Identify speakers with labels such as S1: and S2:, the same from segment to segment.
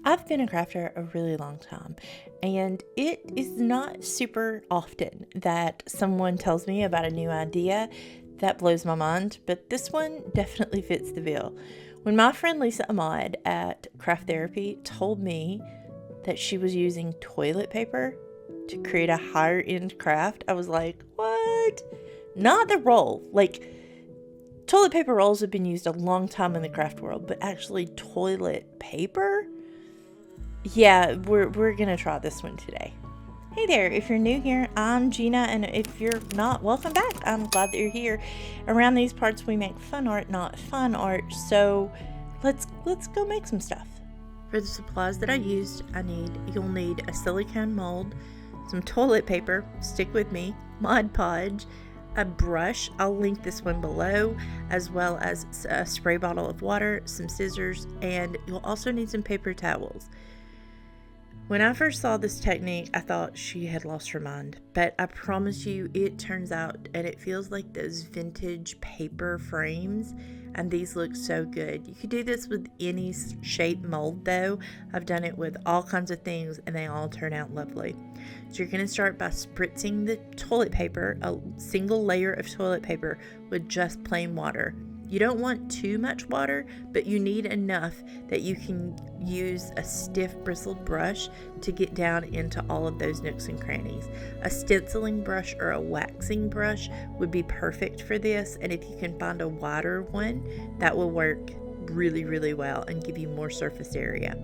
S1: I've been a crafter a really long time, and it is not super often that someone tells me about a new idea that blows my mind, but this one definitely fits the bill. When my friend Lisha Ahmad at Craft Therapy told me that she was using toilet paper to create a higher end craft, I was like, what? Not the roll. Like, toilet paper rolls have been used a long time in the craft world, but actually toilet paper? Yeah, we're gonna try this one today. Hey there, if you're new here, I'm Gina, and if you're not, welcome back. I'm glad that you're here. Around these parts we make fun art, not fun art, so let's go make some stuff. For the supplies that I used, you'll need a silicone mold, some toilet paper, stick with me, Mod Podge, a brush, I'll link this one below, as well as a spray bottle of water, some scissors, and you'll also need some paper towels. When I first saw this technique, I thought she had lost her mind, but I promise you it turns out, and it feels like those vintage paper frames, and these look so good. You could do this with any shape mold though. I've done it with all kinds of things and they all turn out lovely. So you're going to start by spritzing the toilet paper, a single layer of toilet paper with just plain water. You don't want too much water, but you need enough that you can use a stiff bristled brush to get down into all of those nooks and crannies. A stenciling brush or a waxing brush would be perfect for this, and if you can find a wider one, that will work really, really well and give you more surface area.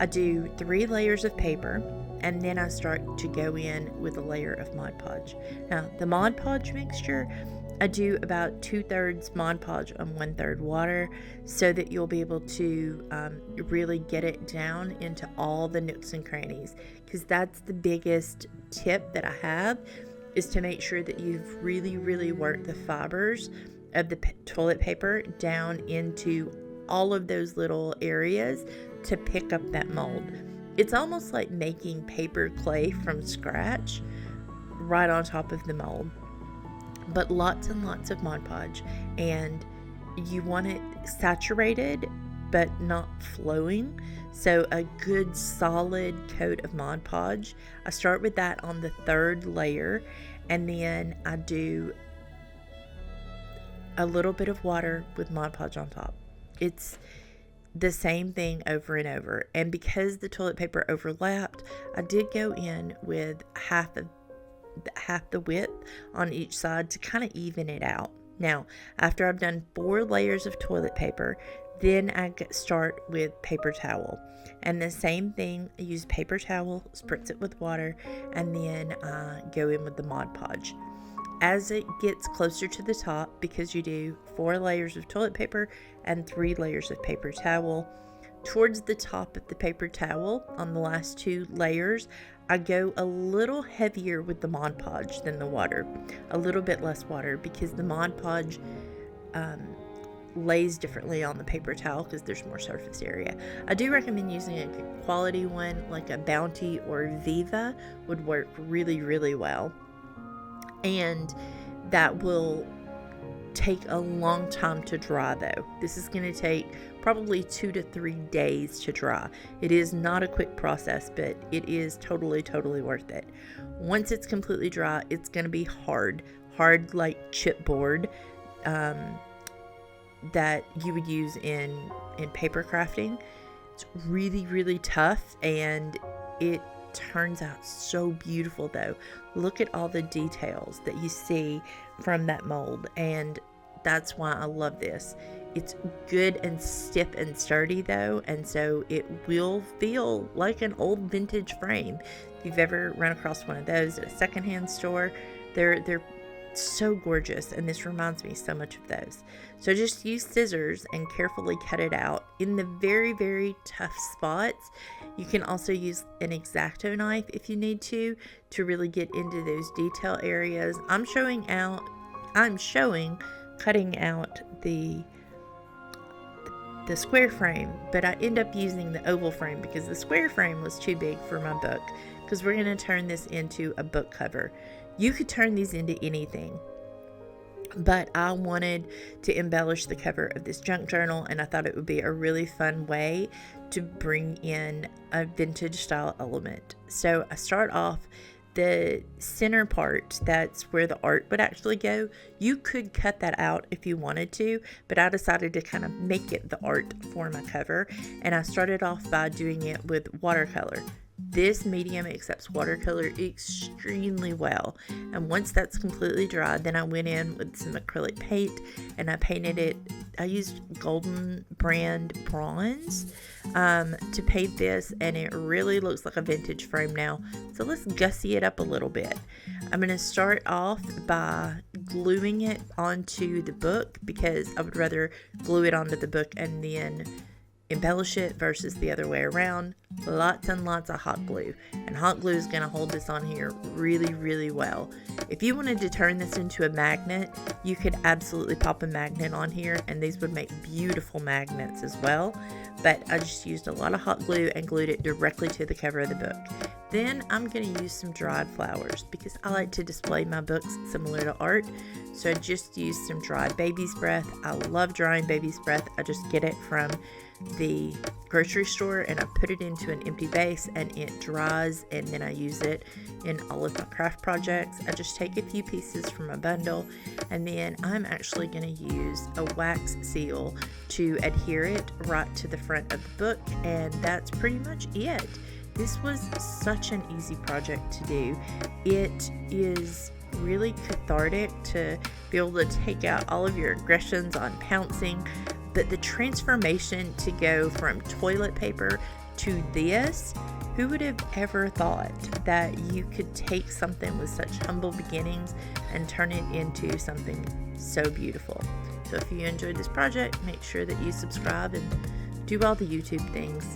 S1: I do 3 layers of paper, and then I start to go in with a layer of Mod Podge. Now, the Mod Podge mixture, I do about 2/3 Mod Podge and 1/3 water so that you'll be able to really get it down into all the nooks and crannies, because that's the biggest tip that I have, is to make sure that you've really, really worked the fibers of the toilet paper down into all of those little areas to pick up that mold. It's almost like making paper clay from scratch right on top of the mold. But lots and lots of Mod Podge, and you want it saturated but not flowing, so a good solid coat of Mod Podge. I start with that on the 3rd layer, and then I do a little bit of water with Mod Podge on top. It's the same thing over and over, and because the toilet paper overlapped, I did go in with half the width on each side to kind of even it out. Now, after I've done 4 layers of toilet paper, then I start with paper towel. And the same thing, I use paper towel, spritz it with water, and then go in with the Mod Podge. As it gets closer to the top, because you do 4 layers of toilet paper and 3 layers of paper towel, towards the top of the paper towel, on the last 2 layers, I go a little heavier with the Mod Podge than the water. A little bit less water, because the Mod Podge lays differently on the paper towel because there's more surface area. I do recommend using a good quality one, like a Bounty or Viva would work really, really well. And that will take a long time to dry though. This is going to take probably 2 to 3 days to dry. It is not a quick process, but it is totally worth it. Once it's completely dry, it's going to be hard like chipboard that you would use in paper crafting. It's really tough, and it turns out so beautiful though. Look at all the details that you see from that mold, and that's why I love this. It's good and stiff and sturdy though, and so it will feel like an old vintage frame. If you've ever run across one of those at a secondhand store, they're so gorgeous, and this reminds me so much of those. So just use scissors and carefully cut it out in the very tough spots. You can also use an X-Acto knife if you need to really get into those detail areas. I'm showing cutting out the square frame, but I end up using the oval frame because the square frame was too big for my book, because we're going to turn this into a book cover. You could turn these into anything. but I wanted to embellish the cover of this junk journal, and I thought it would be a really fun way to bring in a vintage style element. So I start off the center part, that's where the art would actually go. You could cut that out if you wanted to, but I decided to kind of make it the art for my cover, and I started off by doing it with watercolor. This medium accepts watercolor extremely well, and once that's completely dry, then I went in with some acrylic paint and I painted it. I used Golden Brand bronze to paint this, and it really looks like a vintage frame now. So let's gussy it up a little bit. I'm going to start off by gluing it onto the book, because I would rather glue it onto the book and then embellish it versus the other way around. Lots and lots of hot glue, and hot glue is going to hold this on here really, really well. If you wanted to turn this into a magnet, you could absolutely pop a magnet on here, and these would make beautiful magnets as well, but I just used a lot of hot glue and glued it directly to the cover of the book. Then I'm going to use some dried flowers, because I like to display my books similar to art. So I just used some dried baby's breath. I love drying baby's breath. I just get it from the grocery store and I put it into an empty vase, and it dries, and then I use it in all of my craft projects. I just take a few pieces from a bundle, and then I'm actually going to use a wax seal to adhere it right to the front of the book, and that's pretty much it. This was such an easy project to do. It is really cathartic to be able to take out all of your aggressions on pouncing, but the transformation to go from toilet paper to this, who would have ever thought that you could take something with such humble beginnings and turn it into something so beautiful? So if you enjoyed this project, make sure that you subscribe and do all the YouTube things.